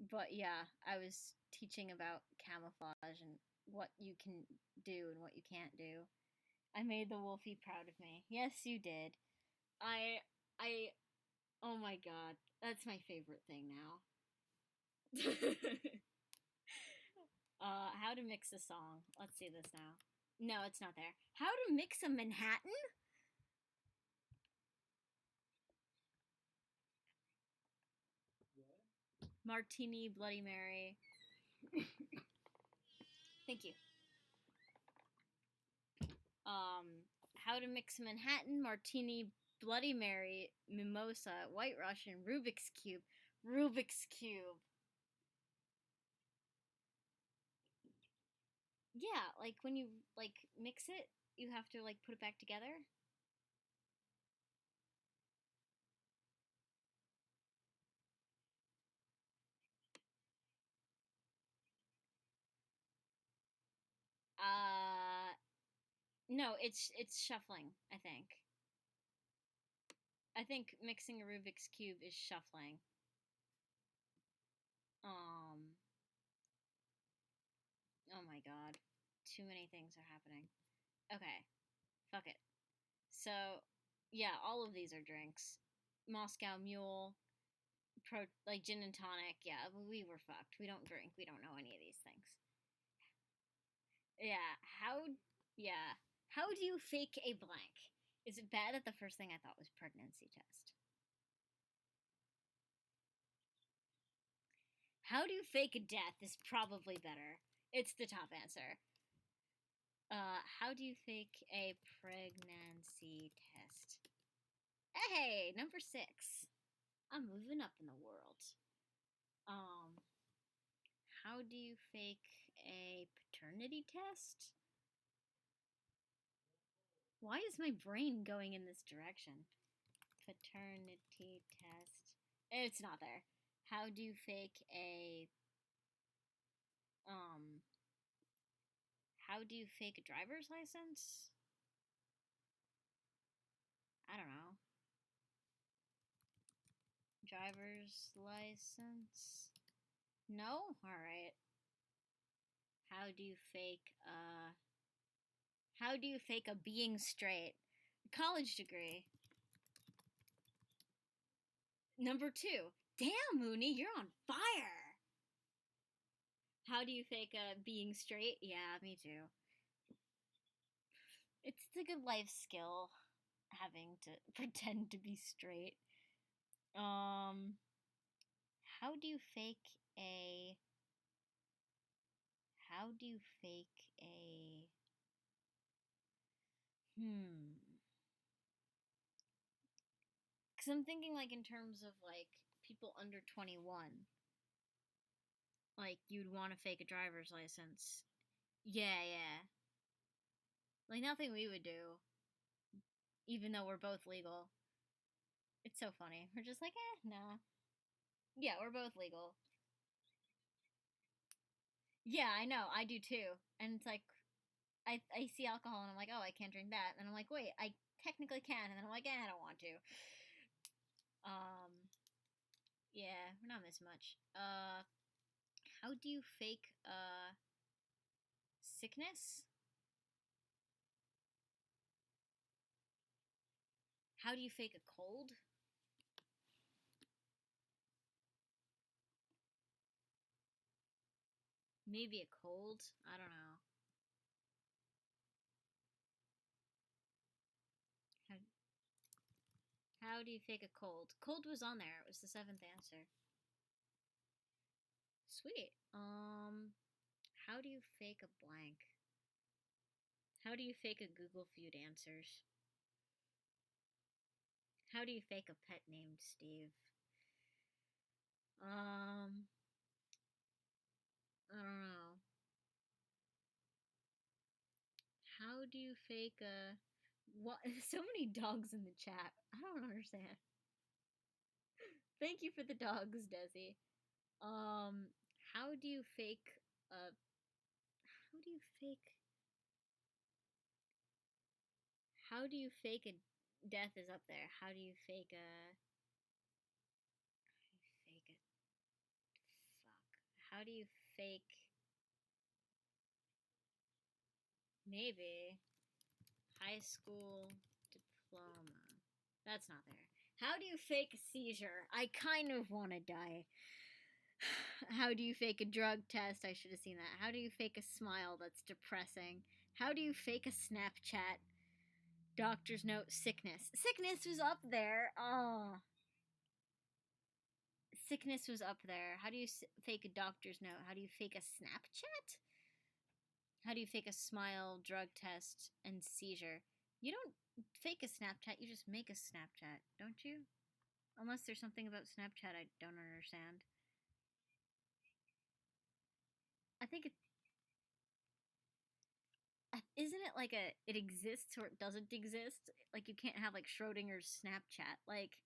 But yeah, I was teaching about camouflage and what you can do and what you can't do. I made the Wolfi proud of me. Yes, you did. Oh my god, that's my favorite thing now. How to mix a song. Let's see this now. No, it's not there. How to mix a Manhattan? Martini, Bloody Mary. Thank you. How to mix a Manhattan, Martini, Bloody Mary, Mimosa, White Russian, Rubik's Cube. Rubik's Cube. Yeah, like when you like mix it, you have to like put it back together. No, it's shuffling, I think. I think mixing a Rubik's Cube is shuffling. Oh my god. Too many things are happening. Okay. Fuck it. So, yeah, all of these are drinks. Moscow Mule, like gin and tonic. Yeah, we were fucked. We don't drink. We don't know any of these things. Yeah, how do you fake a blank? Is it bad that the first thing I thought was pregnancy test? How do you fake a death is probably better. It's the top answer. How do you fake a pregnancy test? Hey, number 6. I'm moving up in the world. How do you fake a paternity test? Why is my brain going in this direction? Paternity test. It's not there. How do you fake a how do you fake a driver's license? I don't know. Driver's license? No? Alright. How do you fake a being straight? College degree. Number 2. Damn, Mooney, you're on fire! How do you fake a being straight? Yeah, me too. It's a good life skill, having to pretend to be straight. How do you fake a... How do you fake a... Because I'm thinking, like, in terms of, like, people under 21. Like, you'd want to fake a driver's license. Yeah. Like, nothing we would do. Even though we're both legal. It's so funny. We're just like, nah. Yeah, we're both legal. Yeah, I know. I do too. And it's like, I see alcohol and I'm like, oh, I can't drink that. And I'm like, wait, I technically can. And then I'm like, I don't want to. Yeah, we're not missing much. How do you fake, sickness? How do you fake a cold? Maybe a cold? I don't know. How do you fake a cold? Cold was on there. It was the 7th answer. Sweet. How do you fake a blank? How do you fake a Google Feud answers? How do you fake a pet named Steve? I don't know. How do you fake a... What? So many dogs in the chat. I don't understand. Thank you for the dogs, Desi. How do you fake a... How do you fake... How do you fake a... Death is up there. How do you fake a... Fake it. Fuck. How do you fake... Maybe... High school diploma. That's not there. How do you fake a seizure? I kind of want to die. How do you fake a drug test? I should have seen that. How do you fake a smile that's depressing? How do you fake a Snapchat? Doctor's note, sickness. Sickness was up there. Oh. Sickness was up there. How do you fake a doctor's note? How do you fake a Snapchat? How do you fake a smile, drug test, and seizure? You don't fake a Snapchat, you just make a Snapchat, don't you? Unless there's something about Snapchat I don't understand. I think it... Isn't it like a... It exists or it doesn't exist? Like, you can't have, like, Schrodinger's Snapchat. Like...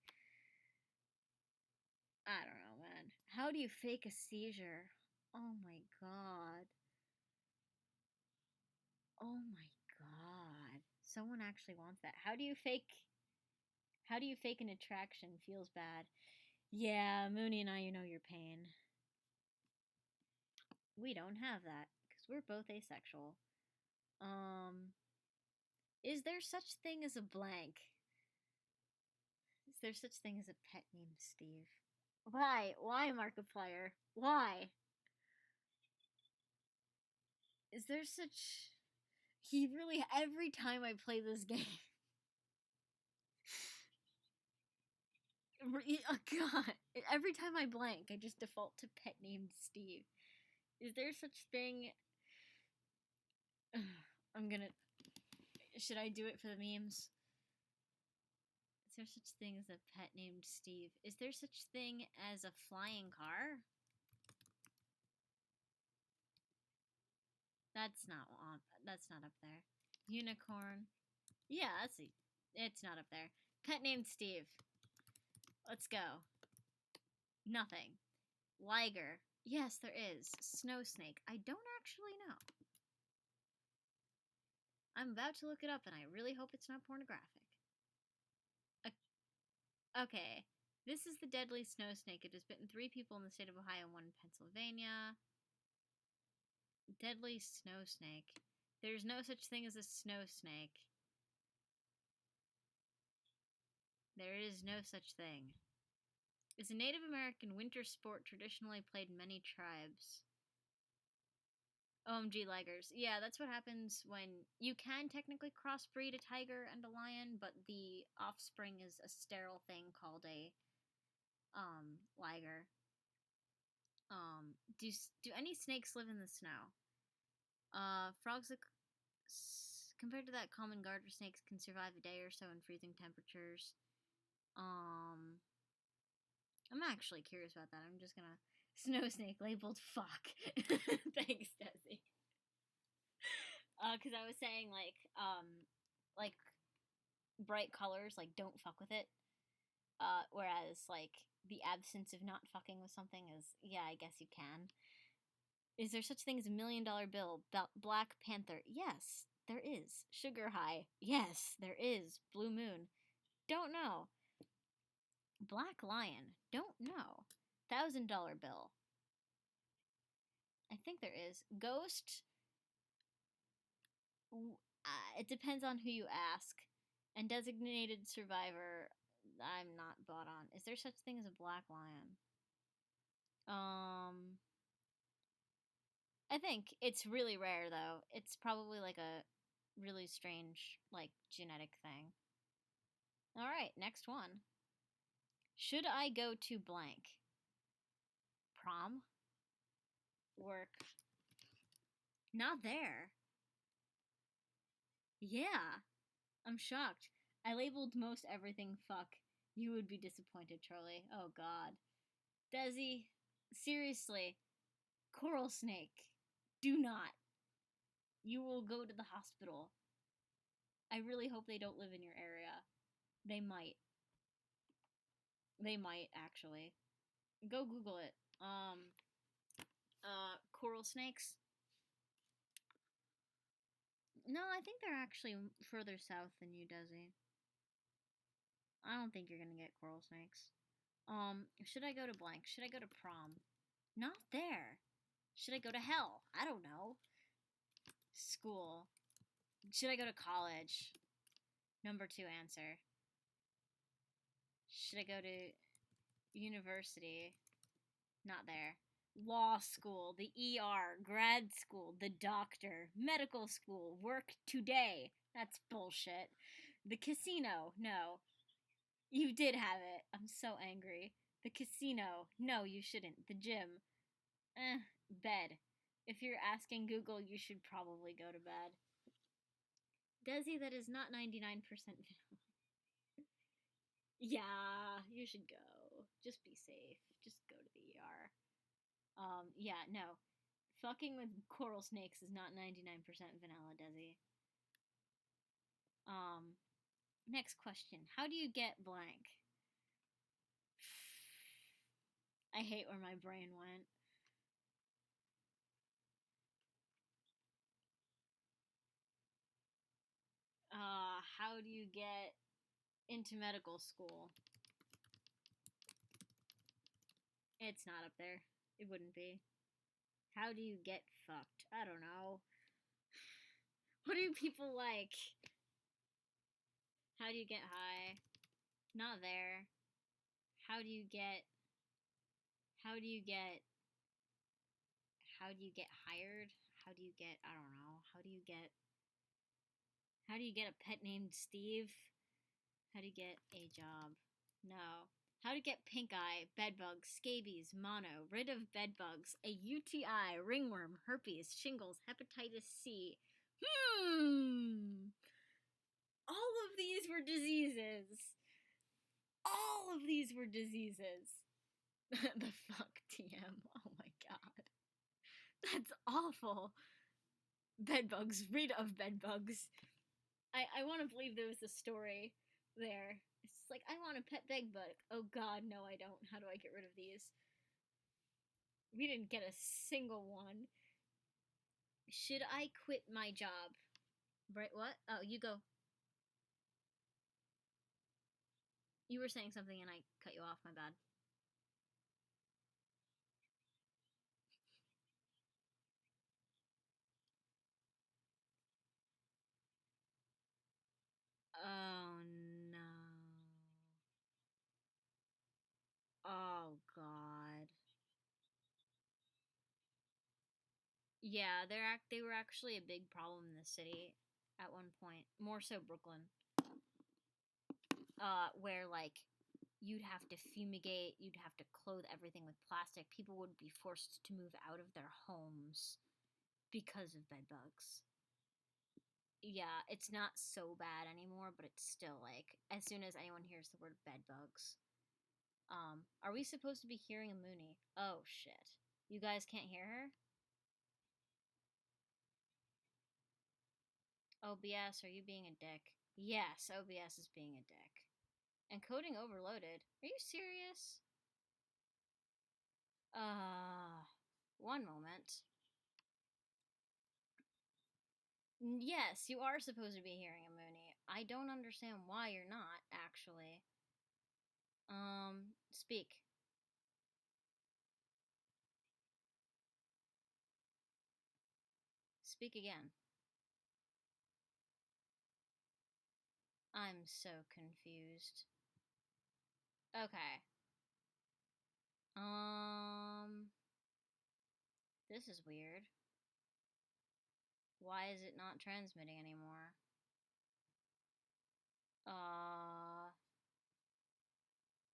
I don't know, man. How do you fake a seizure? Oh my god. Oh my god. Someone actually wants that. How do you fake an attraction feels bad? Yeah, Mooney and I, you know your pain. We don't have that, because we're both asexual. Is there such thing as a blank? Is there such thing as a pet named Steve? Why? Why, Markiplier? Why? Is there such... He really... Every time I play this game... Oh, God. Every time I blank, I just default to pet named Steve. Is there such thing... I'm gonna... Should I do it for the memes? Is there such thing as a pet named Steve? Is there such thing as a flying car? That's not up there. Unicorn. Yeah, it's not up there. Pet named Steve. Let's go. Nothing. Liger. Yes, there is. Snow snake. I don't actually know. I'm about to look it up, and I really hope it's not pornographic. Okay. This is the deadly snow snake. It has bitten 3 people in the state of Ohio and 1 in Pennsylvania. Deadly snow snake. There's no such thing as a snow snake. There is no such thing. It's a Native American winter sport traditionally played in many tribes. OMG ligers. Yeah, that's what happens when you can technically crossbreed a tiger and a lion, but the offspring is a sterile thing called a liger. Do any snakes live in the snow? Frogs compared to that, common garter snakes can survive a day or so in freezing temperatures. I'm actually curious about that. I'm just gonna snow snake labeled fuck. Thanks, Desi. Because I was saying like bright colors, like don't fuck with it. Whereas like the absence of not fucking with something is, yeah, I guess you can. Is there such thing as $1 million bill? Black Panther? Yes, there is. Sugar High? Yes, there is. Blue Moon? Don't know. Black Lion? Don't know. $1,000 bill? I think there is. Ghost? It depends on who you ask. And Designated Survivor? I'm not bought on. Is there such thing as a Black Lion? I think it's really rare, though. It's probably like a really strange, like, genetic thing. Alright, next one. Should I go to blank? Prom? Work? Not there. Yeah. I'm shocked. I labeled most everything fuck. You would be disappointed, Charlie. Oh, God. Desi, seriously. Coral snake. Do not. You will go to the hospital. I really hope they don't live in your area. They might. They might, actually. Go Google it. Coral snakes. No, I think they're actually further south than you, Desi. I don't think you're gonna get coral snakes. Should I go to blank? Should I go to prom? Not there. Should I go to hell? I don't know. School. Should I go to college? Number 2 answer. Should I go to university? Not there. Law school, the ER, grad school, the doctor, medical school, work today. That's bullshit. The casino, no. You did have it. I'm so angry. The casino, no, you shouldn't. The gym, bed. If you're asking Google, you should probably go to bed. Desi, that is not 99% vanilla. Yeah, you should go. Just be safe. Just go to the ER. Yeah, no. Fucking with coral snakes is not 99% vanilla, Desi. Next question. How do you get blank? I hate where my brain went. How do you get into medical school? It's not up there. It wouldn't be. How do you get fucked? I don't know. What do people like? How do you get high? Not there. How do you get hired? How do you get, I don't know. How do you get a pet named Steve? How do you get a job? No. How to get pink eye, bedbugs, scabies, mono, rid of bedbugs, a UTI, ringworm, herpes, shingles, hepatitis C. All of these were diseases. The fuck TM. Oh my god. That's awful. Bedbugs, rid of bedbugs. I want to believe there was a story there. It's like, I want a pet bedbug. Oh god, no I don't. How do I get rid of these? We didn't get a single one. Should I quit my job? Right, what? Oh, you go. You were saying something and I cut you off, my bad. Oh no. Oh god. Yeah, they were actually a big problem in the city at one point. More so Brooklyn. Where like you'd have to fumigate, you'd have to clothe everything with plastic. People would be forced to move out of their homes because of bed bugs. Yeah, it's not so bad anymore, but it's still like as soon as anyone hears the word bed bugs. Are we supposed to be hearing a Mooney? Oh shit. You guys can't hear her? OBS, are you being a dick? Yes, OBS is being a dick. Encoding overloaded. Are you serious? One moment. Yes, you are supposed to be hearing a Mooney. I don't understand why you're not, actually. Speak. Speak again. I'm so confused. Okay. This is weird. Why is it not transmitting anymore?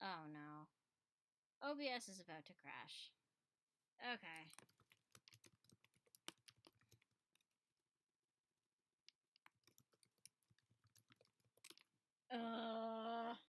Oh no. OBS is about to crash. Okay.